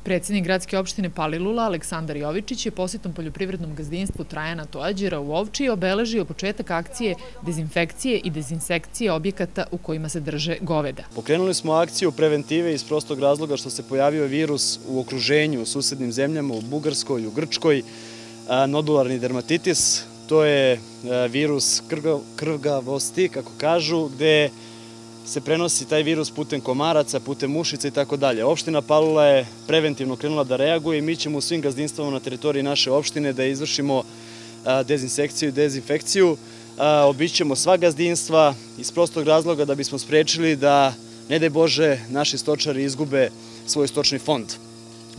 Predsednik gradske opštine Palilula Aleksandar Jovičić je posetom poljoprivrednom gazdinstvu Trajana Toađera u Ovčiji obeležio početak akcije dezinfekcije i dezinsekcije objekata u kojima se drže goveda. Pokrenuli smo akciju preventive iz prostog razloga što se pojavio virus u okruženju u susednim zemljama, u Bugarskoj, u Grčkoj, nodularni dermatitis. To je virus krvgavosti, kako kažu, gde se prenosi taj virus putem komaraca, putem mušica i tako dalje. Opština Palilula je preventivno krenula da reaguje i mi ćemo u svim gazdinstvama na teritoriji naše opštine da izvršimo dezinsekciju i dezinfekciju. Obićemo sva gazdinstva iz prostog razloga da bismo sprečili da, ne daj Bože, naši stočari izgube svoj stočni fond.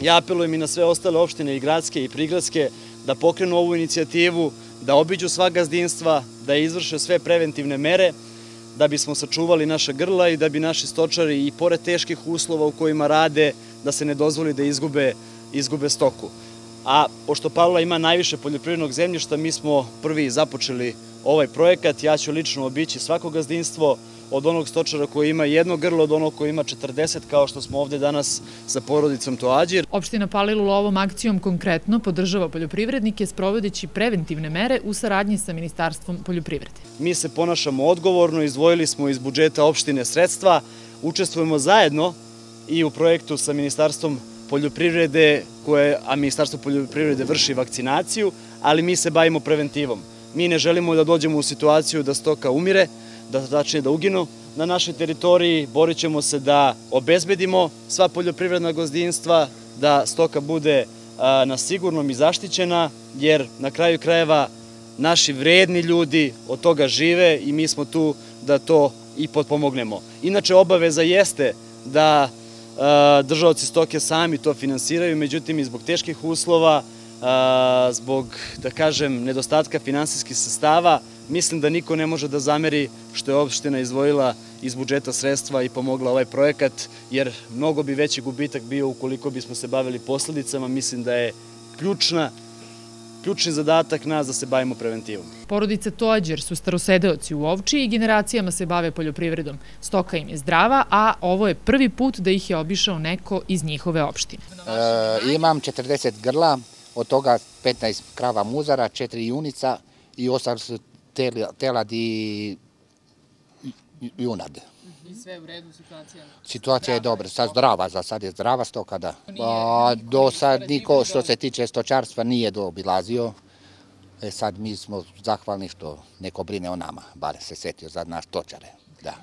Ja apelujem i na sve ostale opštine, i gradske i prigradske, da pokrenu ovu inicijativu, da obiđu sva gazdinstva, da izvrše sve preventivne mere, da bismo sačuvali naša grla i da bi naši stočari i pored teških uslova u kojima rade, da se ne dozvoli da izgube stoku. A pošto Palilula ima najviše poljoprivrednog zemljišta, mi smo prvi započeli ovaj projekat. Ja ću lično obići svako gazdinstvo, od onog stočara koji ima jedno grlo, od onog koji ima 40, kao što smo ovde danas sa porodicom Toađer. Opština Palilula ovom akcijom konkretno podržava poljoprivrednike sprovodeći preventivne mere u saradnji sa Ministarstvom poljoprivrede. Mi se ponašamo odgovorno, izdvojili smo iz budžeta opštine sredstva, učestvujemo zajedno i u projektu sa Ministarstvom poljoprivrede, a Ministarstvo poljoprivrede vrši vakcinaciju, ali mi se bavimo preventivom. Mi ne želimo da dođemo u situaciju da stoka umire, tačnije da uginu na našoj teritoriji. Borit ćemo se da obezbedimo sva poljoprivredna gazdinstva, da stoka bude na sigurnom i zaštićena, jer na kraju krajeva naši vredni ljudi od toga žive i mi smo tu da to i potpomognemo. Inače, obaveza jeste da držaoci stoke sami to finansiraju, međutim i zbog teških uslova, zbog, da kažem, nedostatka finansijskih sredstava, mislim da niko ne može da zameri što je opština izdvojila iz budžeta sredstva i pomogla ovaj projekat, jer mnogo bi veći gubitak bio ukoliko bismo se bavili posledicama. Mislim da je ključni zadatak nas da se bavimo preventivom. Porodica Toađer su starosedeoci u Ovčiji i generacijama se bave poljoprivredom. Stoka im je zdrava, a ovo je prvi put da ih je obišao neko iz njihove opštine. Imam 40 grla, od toga 15 krava muzara, 4 junica i 8 telad i junad. I sve u redu situacija? Situacija je dobra, sad zdrava, za sad je zdrava stoka, da. Do sad niko što se tiče stočarstva nije dobilazio. Sad mi smo zahvalni što neko brine o nama, bar se setio za nas stočare, da.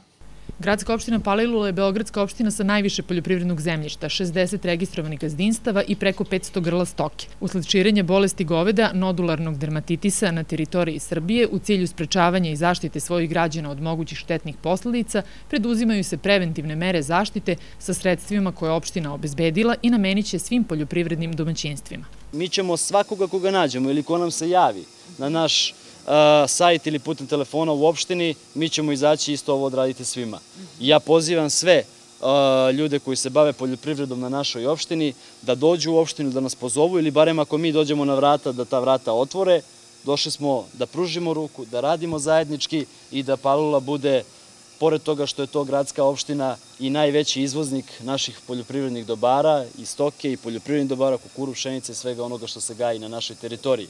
Gradska opština Palilula je beogradska opština sa najviše poljoprivrednog zemljišta, 60 registrovanih gazdinstava i preko 500 grla stoke. Usled širenja bolesti goveda, nodularnog dermatitisa na teritoriji Srbije, u cilju sprečavanja i zaštite svojih građana od mogućih štetnih posledica, preduzimaju se preventivne mere zaštite sa sredstvima koje je opština obezbedila i namenit će svim poljoprivrednim domaćinstvima. Mi ćemo svakoga koga nađemo ili ko nam se javi na naš sajt ili putem telefona u opštini, mi ćemo izaći isto ovo odraditi svima. Ja pozivam sve ljude koji se bave poljoprivredom na našoj opštini da dođu u opštinu, da nas pozovu ili barem ako mi dođemo na vrata, da ta vrata otvore. Došli smo da pružimo ruku, da radimo zajednički i da Palilula bude, pored toga što je to gradska opština, i najveći izvoznik naših poljoprivrednih dobara, i stoke i poljoprivrednih dobara, kukuruz, pšenice i svega onoga što se gaji na našoj teritoriji.